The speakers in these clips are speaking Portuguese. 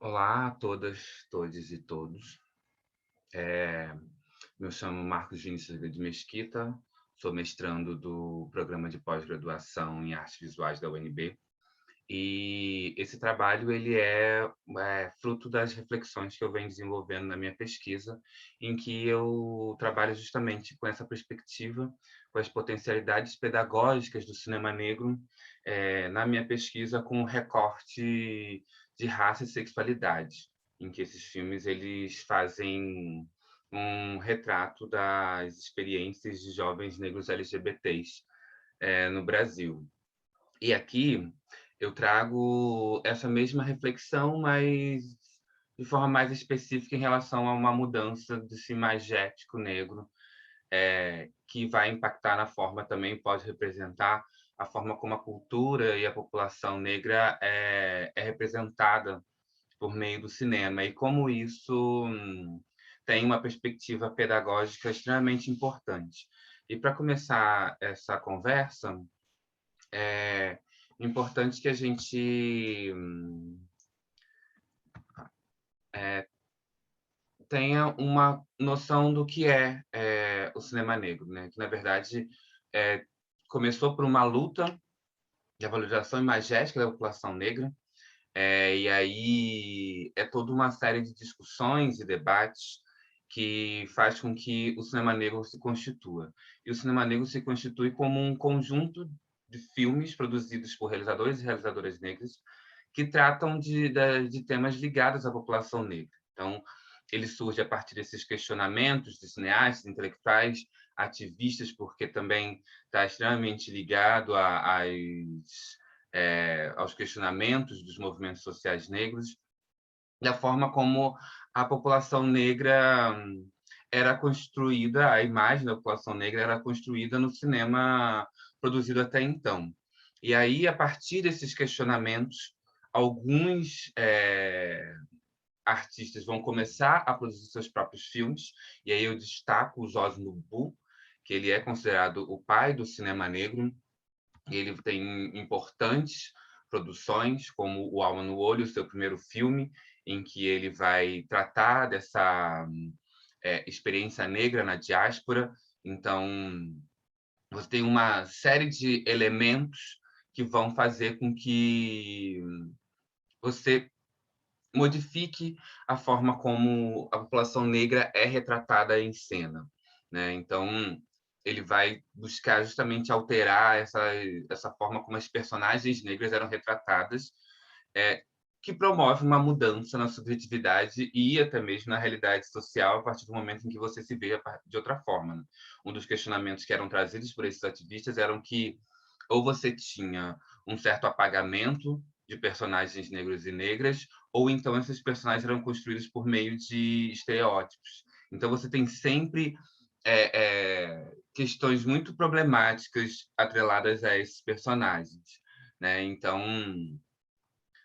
Olá a todas, todes e todos. Eh, Me chamo Marcos Vinícius de Mesquita, sou mestrando do programa de pós-graduação em artes visuais da UNB. E esse trabalho ele é fruto das reflexões que eu venho desenvolvendo na minha pesquisa, em que eu trabalho justamente com essa perspectiva, com as potencialidades pedagógicas do cinema negro, na minha pesquisa com o recorte de raça e sexualidade, em que esses filmes eles fazem um retrato das experiências de jovens negros LGBTs, no Brasil. E aqui eu trago essa mesma reflexão, mas de forma mais específica em relação a uma mudança desse imagético negro, que vai impactar na forma também, pode representar a forma como a cultura e a população negra é representada por meio do cinema, e como isso tem uma perspectiva pedagógica extremamente importante. E para começar essa conversa, é importante que a gente tenha uma noção do que é o cinema negro, né? Que, na verdade, é, começou por uma luta de valorização imagética da população negra, e aí é toda uma série de discussões e debates que faz com que o cinema negro se constitua. E o cinema negro se constitui como um conjunto de filmes produzidos por realizadores e realizadoras negras que tratam de temas ligados à população negra. Então, ele surge a partir desses questionamentos de cineastas, intelectuais, ativistas, porque também está extremamente ligado aos questionamentos dos movimentos sociais negros, da forma como a população negra era construída, a imagem da população negra era construída no cinema produzido até então. E aí, a partir desses questionamentos, alguns artistas vão começar a produzir seus próprios filmes, e aí eu destaco o Osmo Bubu, que ele é considerado o pai do cinema negro. Ele tem importantes produções, como O Alma no Olho, seu primeiro filme, em que ele vai tratar dessa experiência negra na diáspora. Então, você tem uma série de elementos que vão fazer com que você modifique a forma como a população negra é retratada em cena, né? Então, ele vai buscar justamente alterar essa forma como as personagens negras eram retratadas, é, que promove uma mudança na subjetividade e até mesmo na realidade social a partir do momento em que você se vê de outra forma, né? Um dos questionamentos que eram trazidos por esses ativistas eram que ou você tinha um certo apagamento de personagens negros e negras, ou então esses personagens eram construídos por meio de estereótipos. Então você tem sempre questões muito problemáticas atreladas a esses personagens, né? Então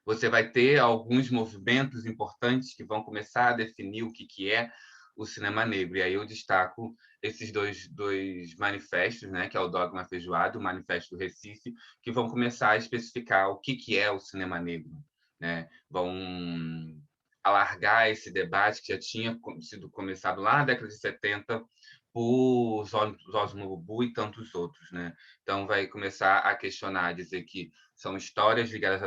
você vai ter alguns movimentos importantes que vão começar a definir o que é o cinema negro. E aí eu destaco esses dois manifestos, né, que é o Dogma Feijoada e o Manifesto do Recife, que vão começar a especificar o que é o cinema negro, né? Vão alargar esse debate que já tinha sido começado lá na década de 70 por Zósimo Bubu e tantos outros, né? Então vai começar a questionar, dizer que são histórias ligadas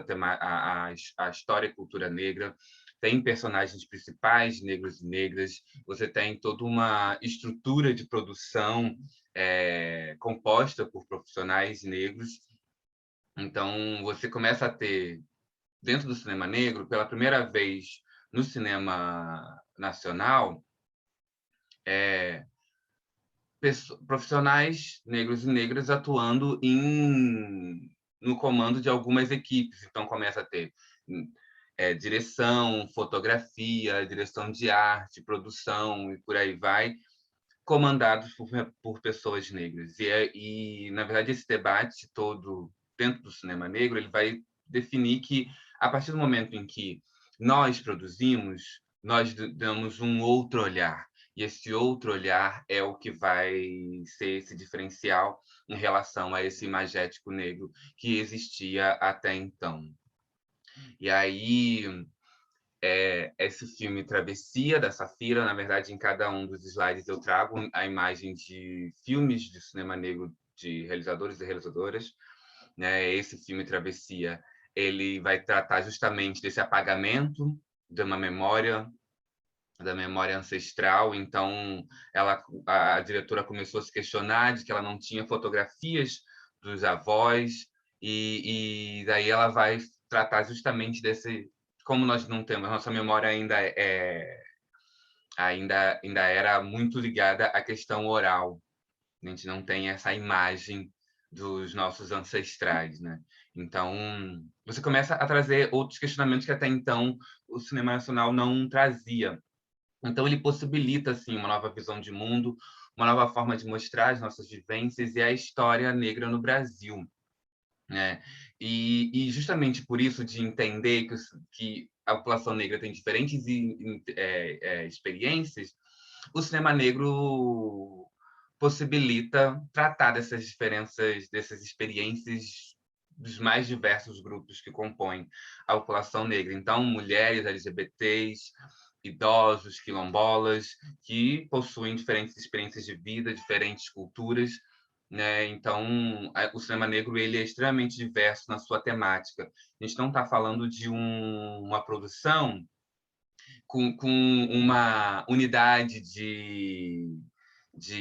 à história e cultura negra, tem personagens principais, negros e negras, você tem toda uma estrutura de produção composta por profissionais negros. Então, você começa a ter, dentro do cinema negro, pela primeira vez no cinema nacional, é, profissionais negros e negras atuando no comando de algumas equipes. Então, começa a ter direção, fotografia, direção de arte, produção e por aí vai, comandados por pessoas negras. Na verdade, esse debate todo dentro do cinema negro ele vai definir que, a partir do momento em que nós produzimos, nós damos um outro olhar. E esse outro olhar é o que vai ser esse diferencial em relação a esse imagético negro que existia até então. E aí esse filme Travessia, da Safira. Na verdade, em cada um dos slides eu trago a imagem de filmes de cinema negro de realizadores e realizadoras, né? Esse filme Travessia, ele vai tratar justamente desse apagamento de uma memória, da memória ancestral. Então, a diretora começou a se questionar de que ela não tinha fotografias dos avós, e daí ela vai tratar justamente desse, como nós não temos, nossa memória ainda era muito ligada à questão oral. A gente não tem essa imagem dos nossos ancestrais, né? Então, você começa a trazer outros questionamentos que até então o cinema nacional não trazia. Então, ele possibilita, assim, uma nova visão de mundo, uma nova forma de mostrar as nossas vivências e a história negra no Brasil, né? E justamente por isso, de entender que a população negra tem diferentes experiências, o cinema negro possibilita tratar dessas diferenças, dessas experiências dos mais diversos grupos que compõem a população negra. Então, mulheres, LGBTs, idosos, quilombolas, que possuem diferentes experiências de vida, diferentes culturas, né? Então, o cinema negro ele é extremamente diverso na sua temática. A gente não está falando de uma produção com uma unidade de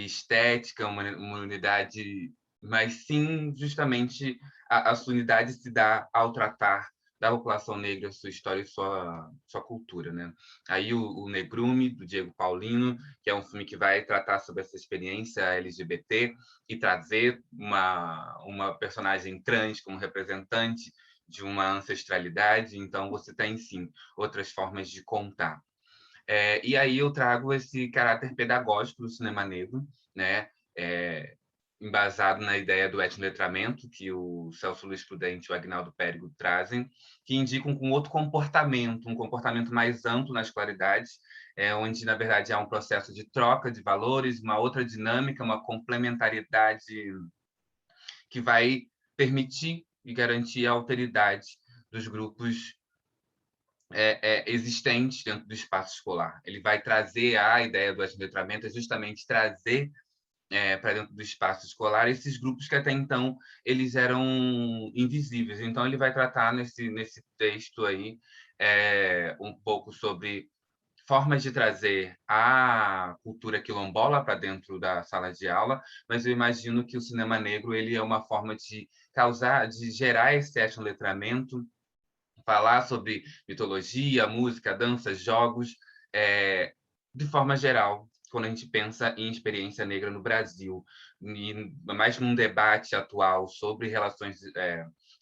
estética, uma unidade, mas sim justamente a sua unidade se dá ao tratar da população negra, sua história e sua cultura, né? Aí o Negrume, do Diego Paulino, que é um filme que vai tratar sobre essa experiência LGBT e trazer uma personagem trans como representante de uma ancestralidade. Então, você tem, sim, outras formas de contar. E aí eu trago esse caráter pedagógico do cinema negro, né? Embasado na ideia do etnoletramento, que o Celso Luiz Prudente e o Agnaldo Périgo trazem, que indicam com outro comportamento, um comportamento mais amplo nas escolaridade, onde, na verdade, há um processo de troca de valores, uma outra dinâmica, uma complementariedade que vai permitir e garantir a alteridade dos grupos existentes dentro do espaço escolar. Ele vai trazer a ideia do letramento, é justamente trazer para dentro do espaço escolar esses grupos que até então eles eram invisíveis. Então ele vai tratar nesse texto aí um pouco sobre formas de trazer a cultura quilombola para dentro da sala de aula, mas eu imagino que o cinema negro ele é uma forma de causar, de gerar esse etnoletramento, falar sobre mitologia, música, dança, jogos, de forma geral, quando a gente pensa em experiência negra no Brasil, e mais num debate atual sobre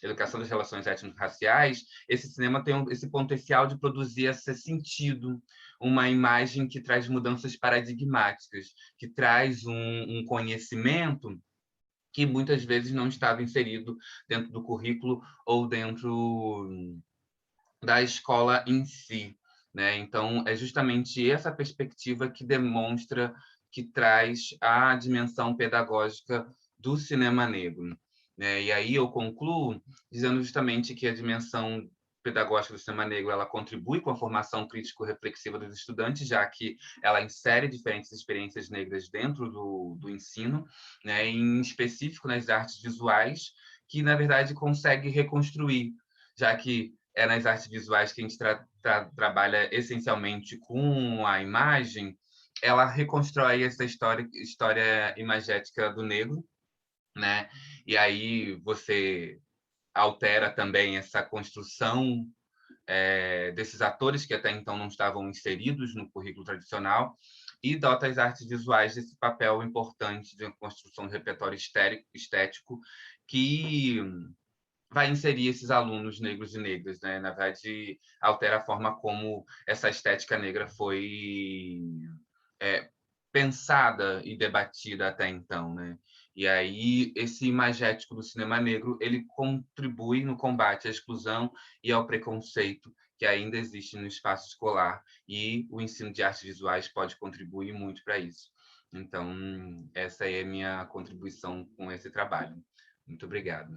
educação das relações étnico-raciais, esse cinema tem esse potencial de produzir esse sentido, uma imagem que traz mudanças paradigmáticas, que traz um conhecimento que muitas vezes não estava inserido dentro do currículo ou dentro da escola em si, né? Então, é justamente essa perspectiva que demonstra, que traz a dimensão pedagógica do cinema negro, né? E aí eu concluo dizendo justamente que a dimensão pedagógica do cinema negro ela contribui com a formação crítico-reflexiva dos estudantes, já que ela insere diferentes experiências negras dentro do ensino, né? Em específico nas artes visuais, que na verdade consegue reconstruir, já que é nas artes visuais que a gente trabalha essencialmente com a imagem, ela reconstrói essa história imagética do negro, né? E aí você altera também essa construção desses atores que até então não estavam inseridos no currículo tradicional e dota as artes visuais desse papel importante de construção de repertório estético que vai inserir esses alunos negros e negras, né? Na verdade, altera a forma como essa estética negra foi é, pensada e debatida até então, né? E aí esse imagético do cinema negro ele contribui no combate à exclusão e ao preconceito que ainda existe no espaço escolar, e o ensino de artes visuais pode contribuir muito para isso. Então, essa é a minha contribuição com esse trabalho. Muito obrigado.